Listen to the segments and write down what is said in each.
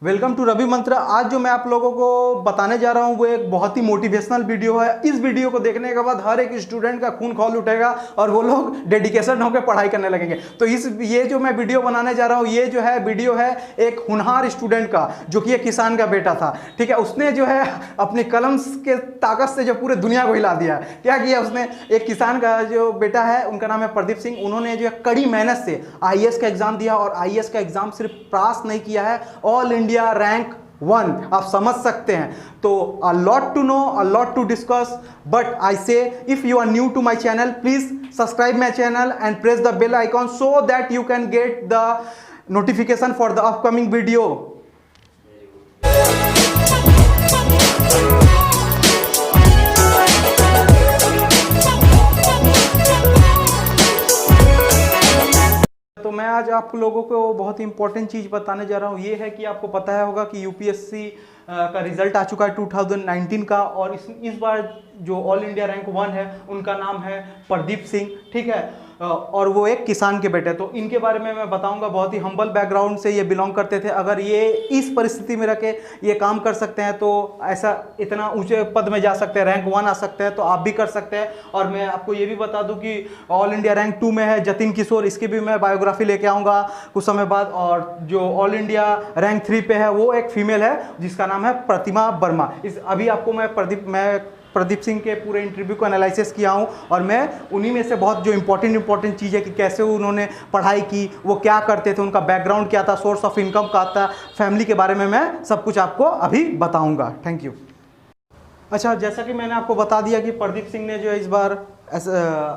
Welcome to Ravi मंत्र। आज जो मैं आप लोगों को बताने जा रहा हूं वो एक बहुत ही मोटिवेशनल वीडियो है। इस वीडियो को देखने के बाद हर एक स्टूडेंट का खून खौल उठेगा और वो लोग डेडिकेशन होकर पढ़ाई करने लगेंगे। तो ये जो मैं वीडियो बनाने जा रहा हूं ये जो है वीडियो है एक होनहार स्टूडेंट का, जो कि एक किसान का बेटा था। ठीक है, उसने जो है अपनी कलम के ताकत से जो पूरे दुनिया को हिला दिया। क्या किया उसने? एक किसान का जो बेटा है, उनका नाम है प्रदीप सिंह। उन्होंने जो है कड़ी मेहनत से आईएएस का एग्जाम दिया और आईएएस का एग्जाम सिर्फ पास नहीं किया है, ऑल इंडिया रैंक 1 आप समझ सकते हैं। तो a lot to know, a lot to discuss, but I say if you are new to my channel, please subscribe my channel and press the bell icon so that you can get the notification for the upcoming video. तो मैं आज आप लोगों को बहुत ही important चीज़ बताने जा रहा हूँ। ये है कि आपको पता है होगा कि यूपीएससी का रिजल्ट आ चुका है 2019 का, और इस बार जो ऑल इंडिया रैंक 1 है उनका नाम है प्रदीप सिंह। ठीक है, और वो एक किसान के बेटे। तो इनके बारे में मैं बताऊंगा। बहुत ही हम्बल बैकग्राउंड से ये बिलोंग करते थे। अगर ये इस परिस्थिति में रह के ये काम कर सकते हैं तो ऐसा इतना ऊंचे पद में जा सकते हैं, रैंक 1 आ सकते हैं, तो आप भी कर सकते हैं। और मैं आपको ये भी बता दूं कि ऑल इंडिया रैंक 2 में है जतिन किशोर, इसकी भी मैं बायोग्राफी लेके आऊँगा कुछ समय बाद। और जो ऑल इंडिया रैंक 3 पे है वो एक फीमेल है जिसका नाम है प्रतिमा वर्मा। अभी आपको मैं प्रदीप सिंह के पूरे इंटरव्यू को एनालिसिस किया हूँ, और मैं उन्हीं में से बहुत जो इंपॉर्टेंट चीज़ है कि कैसे उन्होंने पढ़ाई की, वो क्या करते थे, उनका बैकग्राउंड क्या था, सोर्स ऑफ इनकम क्या था, फैमिली के बारे में मैं सब कुछ आपको अभी बताऊँगा। Thank you. अच्छा, जैसा कि मैंने आपको बता दिया कि प्रदीप सिंह ने जो है इस बार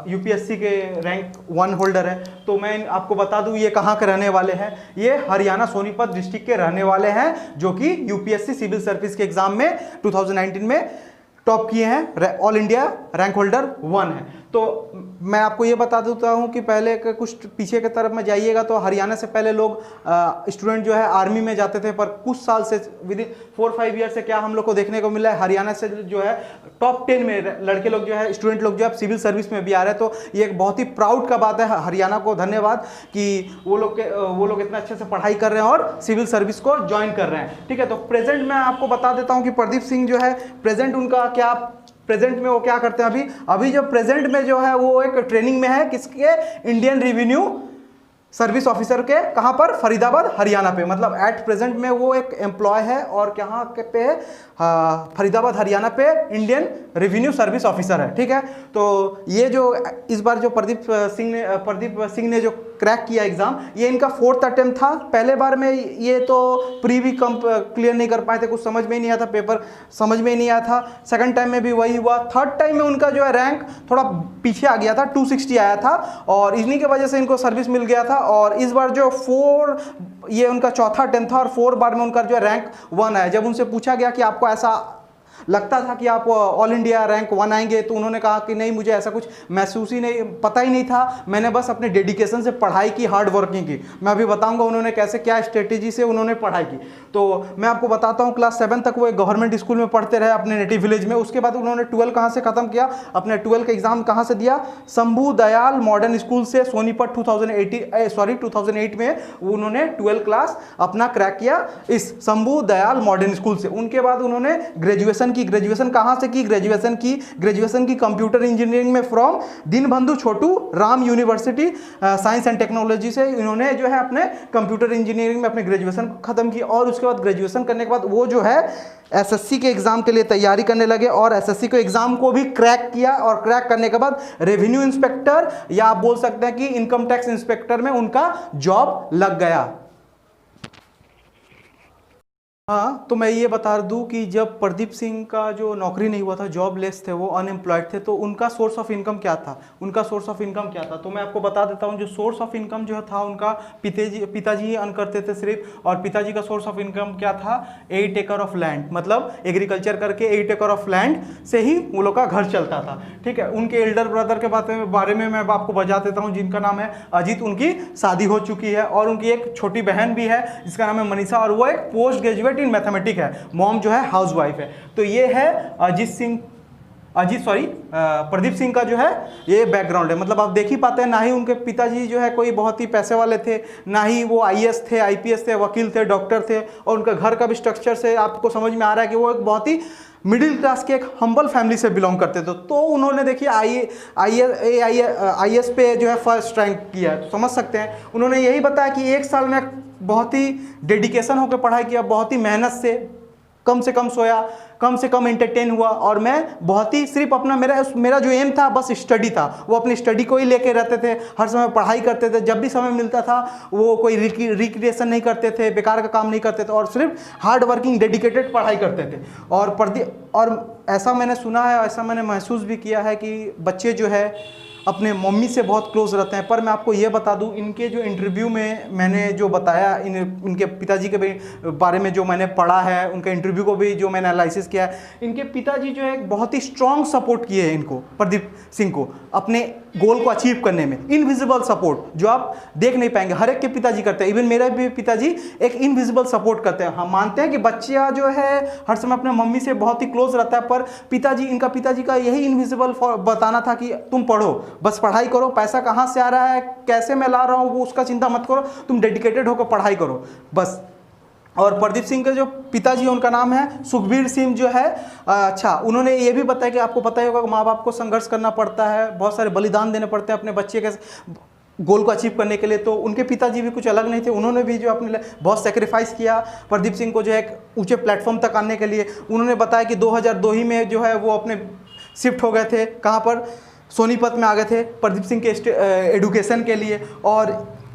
यूपीएससी के रैंक 1 होल्डर है, तो मैं आपको बता दूं ये कहाँ के रहने वाले हैं। ये हरियाणा सोनीपत डिस्ट्रिक्ट के रहने वाले हैं, जो कि यूपीएससी सिविल सर्विस के एग्जाम में 2019 में टॉप किए हैं, ऑल इंडिया रैंक होल्डर 1 है। तो मैं आपको ये बता देता हूँ कि पहले के कुछ पीछे के तरफ में जाइएगा तो हरियाणा से पहले लोग स्टूडेंट जो है आर्मी में जाते थे, पर कुछ साल से विद इन 4-5 ईयर से क्या हम लोग को देखने को मिला है, हरियाणा से जो है टॉप 10 में लड़के लोग जो है, स्टूडेंट लोग जो है सिविल सर्विस में भी आ रहे हैं। तो ये एक बहुत ही प्राउड का बात है। हरियाणा को धन्यवाद कि वो लोग इतना अच्छे से पढ़ाई कर रहे हैं और सिविल सर्विस को ज्वाइन कर रहे हैं। ठीक है, तो प्रेजेंट मैं आपको बता देता हूँ कि प्रदीप सिंह जो है प्रेजेंट उनका क्या, प्रेजेंट में वो क्या करते हैं। अभी जो प्रेजेंट में जो है वो एक ट्रेनिंग में है, किसके? इंडियन रेवेन्यू सर्विस ऑफिसर के। कहाँ पर? फरीदाबाद हरियाणा पे। मतलब एट प्रेजेंट में वो एक एम्प्लॉय है और कहाँ पे है? फरीदाबाद हरियाणा पे इंडियन रेवेन्यू सर्विस ऑफिसर है। ठीक है, तो ये जो इस बार जो प्रदीप सिंह ने जो क्रैक किया एग्जाम, ये इनका 4th अटेम्प्ट था। पहले बार में ये तो प्री भी क्लियर नहीं कर पाए थे, कुछ समझ में ही नहीं आया था, पेपर समझ में ही नहीं आया था। सेकंड टाइम में भी वही हुआ। थर्ड टाइम में उनका जो है रैंक थोड़ा पीछे आ गया था, 260 आया था, और इन्हीं की वजह से इनको सर्विस मिल गया था। और इस बार जो ये उनका चौथा अटेम्प्ट था और 4 बार में उनका जो रैंक 1 आया। जब उनसे पूछा गया कि आपको ऐसा लगता था कि आप ऑल इंडिया रैंक 1 आएंगे, तो उन्होंने कहा कि नहीं, मुझे ऐसा कुछ महसूस ही नहीं, पता ही नहीं था, मैंने बस अपने डेडिकेशन से पढ़ाई की, हार्ड वर्किंग की। मैं अभी बताऊंगा उन्होंने कैसे, क्या स्ट्रेटेजी से उन्होंने पढ़ाई की। तो मैं आपको बताता हूँ, क्लास 7 तक वो एक गवर्नमेंट स्कूल में पढ़ते रहे अपने नेटिव विलेज में। उसके बाद उन्होंने 12 कहाँ से खत्म किया, अपने 12 का एग्जाम कहाँ से दिया? शंभू दयाल मॉडर्न स्कूल से, सोनीपत 2008 में उन्होंने 12 क्लास अपना क्रैक किया इस शंभू दयाल मॉडर्न स्कूल से। उनके बाद उन्होंने ग्रेजुएशन कहां से की? ग्रेजुएशन की कंप्यूटर इंजीनियरिंग में from Deenbandhu Chhotu Ram university science and technology से इन्होंने जो है अपने कंप्यूटर इंजीनियरिंग में अपने ग्रेजुएशन खत्म की। और उसके बाद ग्रेजुएशन करने के बाद वो जो है एसएससी के एग्जाम के लिए तैयारी करने लगे, और एसएससी के एग्जाम को भी क्रैक किया। और क्रैक करने के बाद रेवेन्यू इंस्पेक्टर, या आप बोल सकते हैं कि इनकम टैक्स इंस्पेक्टर में उनका जॉब लग गया। हाँ, तो मैं ये बता दूं कि जब प्रदीप सिंह का जो नौकरी नहीं हुआ था, जॉबलेस थे, वो अनएम्प्लॉयड थे, तो उनका सोर्स ऑफ इनकम क्या था? तो मैं आपको बता देता हूँ। जो सोर्स ऑफ इनकम जो था उनका पिताजी ही अर्न करते थे सिर्फ। और पिताजी का सोर्स ऑफ इनकम क्या था? 8 एकड़ ऑफ लैंड, मतलब एग्रीकल्चर करके 8 एकड़ ऑफ लैंड से ही वो लोग का घर चलता था। ठीक है, उनके एल्डर ब्रदर के बारे में मैं आपको बता देता हूँ, जिनका नाम है अजीत। उनकी शादी हो चुकी है और उनकी एक छोटी बहन भी है जिसका नाम है मनीषा, और वो एक पोस्ट ग्रेजुएट इन मैथमेटिक्स है। मॉम जो है हाउसवाइफ है। तो ये है अजीत सिंह प्रदीप सिंह का जो है ये बैकग्राउंड है। मतलब आप देख ही पाते हैं, ना ही उनके पिताजी जो है कोई बहुत ही पैसे वाले थे, ना ही वो आईएएस थे, आईपीएस थे, वकील थे, डॉक्टर थे, और उनका घर का भी स्ट्रक्चर से आपको समझ में आ रहा है कि वो एक बहुत ही मिडिल क्लास के एक हम्बल फैमिली से बिलोंग करते थे। तो उन्होंने देखिए आईएएस पे जो है फर्स्ट रैंक किया है। तो समझ सकते हैं, उन्होंने यही बताया कि एक साल में बहुत ही डेडिकेशन होकर पढ़ाई किया, बहुत ही मेहनत से कम सोया, कम से कम एंटरटेन हुआ, और मैं बहुत ही सिर्फ अपना मेरा जो एम था बस स्टडी था। वो अपनी स्टडी को ही लेके रहते थे, हर समय पढ़ाई करते थे, जब भी समय मिलता था वो कोई रिक्रिएशन नहीं करते थे, बेकार का काम नहीं करते थे, और सिर्फ हार्ड वर्किंग डेडिकेटेड पढ़ाई करते थे। और ऐसा मैंने सुना है, ऐसा मैंने महसूस भी किया है कि बच्चे जो है अपने मम्मी से बहुत क्लोज रहते हैं। पर मैं आपको ये बता दूं, इनके जो इंटरव्यू में मैंने जो बताया, इनके पिताजी के बारे में जो मैंने पढ़ा है, उनके इंटरव्यू को भी जो मैंने एनालिसिस किया है, इनके पिताजी जो है बहुत ही स्ट्रॉन्ग सपोर्ट किए हैं इनको, प्रदीप सिंह को, अपने गोल को अचीव करने में। इनविजिबल सपोर्ट जो आप देख नहीं पाएंगे, हर एक के पिताजी करते हैं। इवन मेरे भी पिताजी एक इनविजिबल सपोर्ट करते हैं। हम मानते हैं कि बच्चा जो है हर समय अपने मम्मी से बहुत ही क्लोज रहता है, पर इनका पिताजी का यही इनविजिबल बताना था कि तुम पढ़ो, बस पढ़ाई करो, पैसा कहाँ से आ रहा है, कैसे मैं ला रहा हूँ, वो उसका चिंता मत करो, तुम डेडिकेटेड होकर पढ़ाई करो बस। और प्रदीप सिंह के जो पिताजी, उनका नाम है सुखबीर सिंह जो है, अच्छा, उन्होंने ये भी बताया कि आपको पता ही होगा, माँ बाप को संघर्ष करना पड़ता है, बहुत सारे बलिदान देने पड़ते हैं अपने बच्चे के गोल को अचीव करने के लिए। तो उनके पिताजी भी कुछ अलग नहीं थे, उन्होंने भी जो अपने बहुत सेक्रीफाइस किया प्रदीप सिंह को जो है एक ऊंचे प्लेटफॉर्म तक आने के लिए। उन्होंने बताया कि 2002 ही में जो है वो अपने शिफ्ट हो गए थे, कहाँ पर, सोनीपत में आ गए थे प्रदीप सिंह के एडुकेशन के लिए। और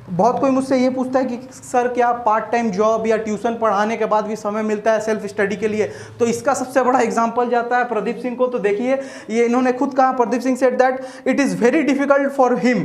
बहुत कोई मुझसे ये पूछता है कि सर क्या पार्ट टाइम जॉब या ट्यूशन पढ़ाने के बाद भी समय मिलता है सेल्फ स्टडी के लिए? तो इसका सबसे बड़ा एग्जांपल जाता है प्रदीप सिंह को। तो देखिए, ये इन्होंने खुद कहा, Pradeep Singh said that it is very difficult for him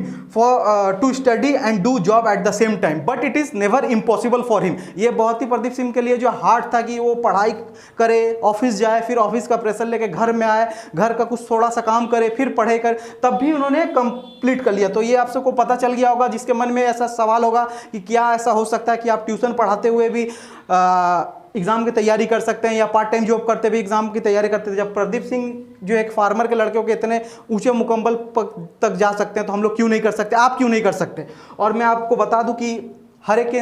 to study and do job at the same time, but it is never impossible for him. ये बहुत ही प्रदीप सिंह के लिए जो हार्ड था कि वो पढ़ाई करे, ऑफिस जाए, फिर ऑफिस का प्रेशर लेके घर में आए, घर का कुछ थोड़ा सा काम करे, फिर पढ़े कर, तब भी उन्होंने कंप्लीट कर लिया। तो ये आप सबको पता चल गया होगा, जिसके मन में ऐसा सवाल होगा कि क्या ऐसा हो सकता है कि आप ट्यूशन पढ़ाते हुए भी एग्जाम की तैयारी कर सकते हैं, या पार्ट टाइम जॉब करते भी एग्जाम की तैयारी करते थे। जब प्रदीप सिंह जो एक फार्मर के लड़के के इतने ऊंचे मुकम्मल तक जा सकते हैं, तो हम लोग क्यों नहीं कर सकते, आप क्यों नहीं कर सकते? और मैं आपको बता दूं कि हर एक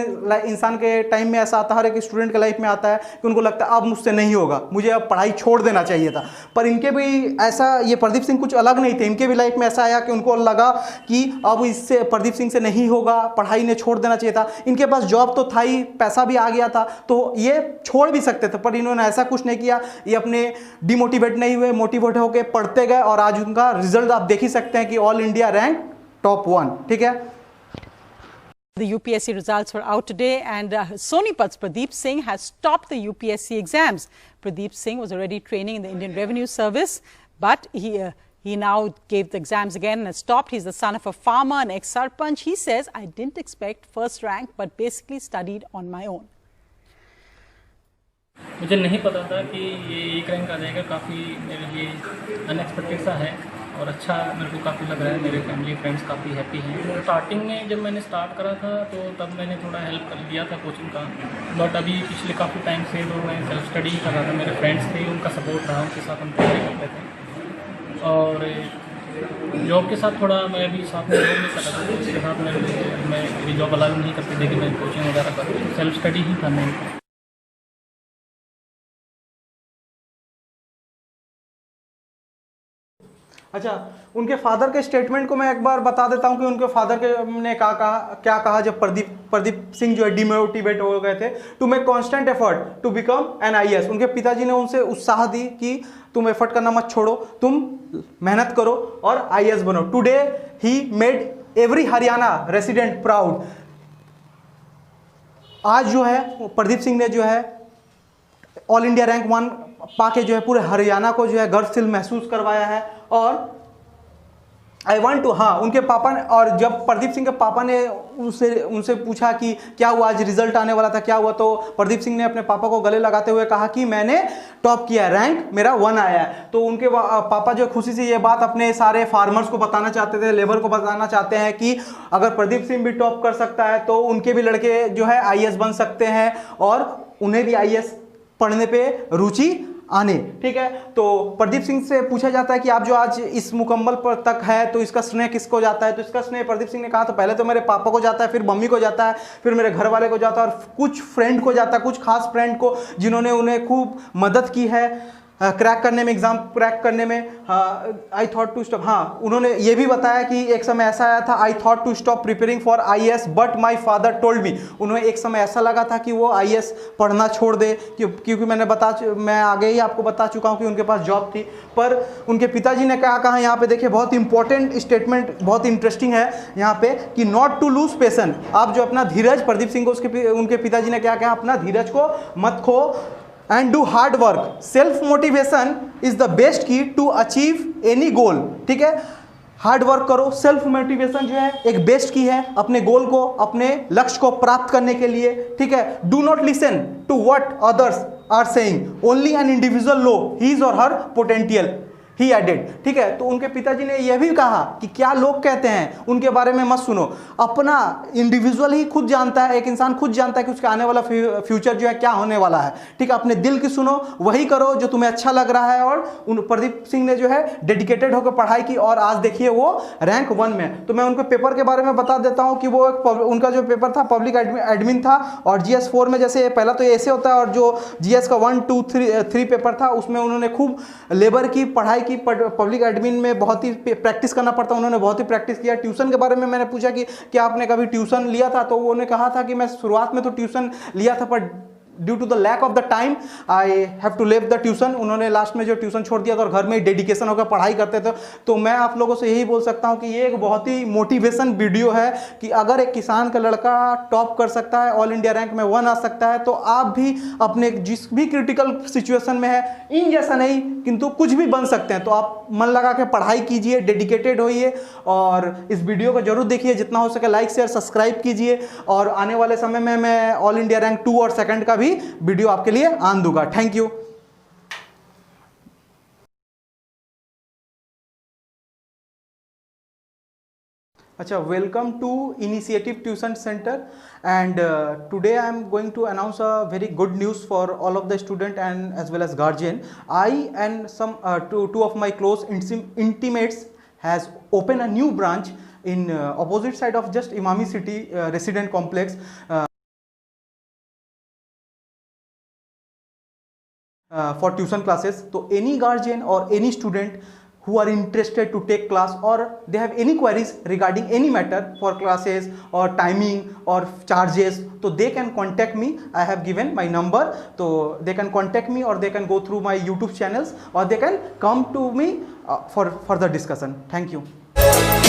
इंसान के टाइम में ऐसा आता है, हर एक स्टूडेंट के लाइफ में आता है कि उनको लगता है अब मुझसे नहीं होगा, मुझे अब पढ़ाई छोड़ देना चाहिए था। पर इनके भी ऐसा, ये प्रदीप सिंह कुछ अलग नहीं थे, इनके भी लाइफ में ऐसा आया कि उनको लगा कि अब इससे, प्रदीप सिंह से नहीं होगा, पढ़ाई ने छोड़ देना चाहिए था। इनके पास जॉब तो था ही, पैसा भी आ गया था, तो ये छोड़ भी सकते थे, पर इन्होंने ऐसा कुछ नहीं किया। ये अपने डिमोटिवेट नहीं हुए, मोटिवेट होकर पढ़ते गए, और आज उनका रिजल्ट आप देख ही सकते हैं कि ऑल इंडिया रैंक टॉप 1। ठीक है। The UPSC results were out today, and Sonipat's Pradeep Singh has topped the UPSC exams. Pradeep Singh was already training in the Indian Revenue Service, but he now gave the exams again and has topped. He's the son of a farmer, an ex-sarpanch. He says, I didn't expect first rank, but basically studied on my own. मुझे नहीं पता था कि ये एक rank आ जाएगा, काफ़ी मेरे लिए अनएक्सपेक्टेड सा है, और अच्छा मेरे को काफ़ी लग रहा है। मेरे फैमिली फ्रेंड्स काफ़ी हैप्पी हैं। स्टार्टिंग में जब मैंने स्टार्ट करा था तो तब मैंने थोड़ा हेल्प कर दिया था कोचिंग का, बट अभी पिछले काफ़ी टाइम से तो मैं सेल्फ स्टडी ही कर रहा था। मेरे फ्रेंड्स थे, उनका सपोर्ट रहा, उनके साथ हम तैयारी करते थे, और जॉब के साथ थोड़ा मैं भी साथ में जॉब नहीं कर रहा था, उसके साथ मैं मेरी जॉब अलाउ नहीं करती थी कि मैं कोचिंग वगैरह करूँ, सेल्फ स्टडी ही था मेरी। अच्छा, उनके फादर के स्टेटमेंट को मैं एक बार बता देता हूं कि उनके फादर के ने क्या कहा जब प्रदीप सिंह जो है डिमोटिवेट हो गए थे। To make constant effort to become an IAS. उनके पिताजी ने उनसे उत्साह दी कि तुम एफर्ट करना मत छोड़ो, तुम मेहनत करो और आईएएस बनो। Today he made every Haryana resident proud. आज जो है प्रदीप सिंह ने जो है ऑल इंडिया रैंक 1 पाके जो है पूरे हरियाणा को जो है गर्व फील महसूस करवाया है। और आई वांट टू, हाँ, उनके पापा ने, और जब प्रदीप सिंह के पापा ने उनसे पूछा कि क्या हुआ, आज रिजल्ट आने वाला था, क्या हुआ, तो प्रदीप सिंह ने अपने पापा को गले लगाते हुए कहा कि मैंने टॉप किया, रैंक मेरा 1 आया है। तो उनके पापा जो खुशी से ये बात अपने सारे फार्मर्स को बताना चाहते थे, लेबर को बताना चाहते हैं कि अगर प्रदीप सिंह भी टॉप कर सकता है तो उनके भी लड़के जो है आईएएस बन सकते हैं, और उन्हें भी आईएएस पढ़ने पे रुचि आने, ठीक है। तो प्रदीप सिंह से पूछा जाता है कि आप जो आज इस मुकम्मल पर तक है तो इसका श्रेय किसको जाता है, तो इसका श्रेय प्रदीप सिंह ने कहा तो पहले तो मेरे पापा को जाता है, फिर मम्मी को जाता है, फिर मेरे घर वाले को जाता है और कुछ फ्रेंड को जाता है, कुछ खास फ्रेंड को जिन्होंने उन्हें खूब मदद की है क्रैक करने में, एग्जाम क्रैक करने में। आई थॉट टू स्टॉप, हाँ उन्होंने ये भी बताया कि एक समय ऐसा आया था, I thought to stop preparing for IAS but my father told me. उन्हें एक समय ऐसा लगा था कि वो IAS पढ़ना छोड़ दे, क्योंकि मैं आगे ही आपको बता चुका हूँ कि उनके पास जॉब थी। पर उनके पिताजी ने क्या कहा यहाँ पे देखिए, बहुत इंपॉर्टेंट स्टेटमेंट, बहुत इंटरेस्टिंग है यहाँ पे कि नॉट टू लूज पेशन। आप जो अपना धीरज, प्रदीप सिंह को उनके पिताजी ने क्या कहा, अपना धीरज को मत खो and do hard work, self motivation is the best की टू अचीव एनी गोल, ठीक है। हार्ड वर्क करो, सेल्फ मोटिवेशन जो है एक बेस्ट की है अपने गोल को, अपने लक्ष्य को प्राप्त करने के लिए, ठीक है। Do not listen to what others are saying, only an individual know his और हर पोटेंशियल, ही एडेड, ठीक है। तो उनके पिताजी ने यह भी कहा कि क्या लोग कहते हैं उनके बारे में मत सुनो, अपना इंडिविजुअल ही खुद जानता है, एक इंसान खुद जानता है कि उसका आने वाला फ्यूचर जो है क्या होने वाला है, ठीक है। अपने दिल की सुनो, वही करो जो तुम्हें अच्छा लग रहा है। और प्रदीप सिंह ने जो है डेडिकेटेड होकर पढ़ाई की और आज देखिए वो रैंक 1 में। तो मैं उनके पेपर के बारे में बता देता हूँ कि वो उनका जो पेपर था पब्लिक एडमिन था, और GS 4 में जैसे पहला तो ऐसे होता है, और जो GS का 1, 2, 3 पेपर था उसमें उन्होंने खूब लेबर की पढ़ाई की। पब्लिक एडमिन में बहुत ही प्रैक्टिस करना पड़ता है, उन्होंने बहुत ही प्रैक्टिस किया। ट्यूशन के बारे में मैंने पूछा कि क्या आपने कभी ट्यूशन लिया था, तो उन्होंने कहा था कि मैं शुरुआत में तो ट्यूशन लिया था, पर due to the lack of the time I have to leave the tuition. उन्होंने लास्ट में जो ट्यूशन छोड़ दिया था और घर में ही डेडिकेशन होकर पढ़ाई करते थे। तो मैं आप लोगों से यही बोल सकता हूं कि ये एक बहुत ही मोटिवेशन वीडियो है कि अगर एक किसान का लड़का टॉप कर सकता है, ऑल इंडिया रैंक में 1 आ सकता है, तो आप भी अपने जिस भी क्रिटिकल सिचुएशन में है, इन जैसा नहीं किंतु कुछ भी बन सकते हैं। तो आप मन लगा के पढ़ाई कीजिए, डेडिकेटेड होइए और इस वीडियो को जरूर देखिए, जितना हो सके लाइक शेयर सब्सक्राइब कीजिए। और आने वाले समय में मैं ऑल इंडिया रैंक 2 और 2 का भी वीडियो आपके लिए आन दूंगा। Thank you. अच्छा, welcome to initiative tuition centre and today I am going to announce a very good news for all of the student and as well as guardian. I and some two of my close intimates has opened a new branch in opposite side of just Imami City resident complex for tuition classes. So any guardian or any student who are interested to take class or they have any queries regarding any matter for classes or timing or charges, so they can contact me. I have given my number, so they can contact me or they can go through my YouTube channels or they can come to me for further discussion. Thank you.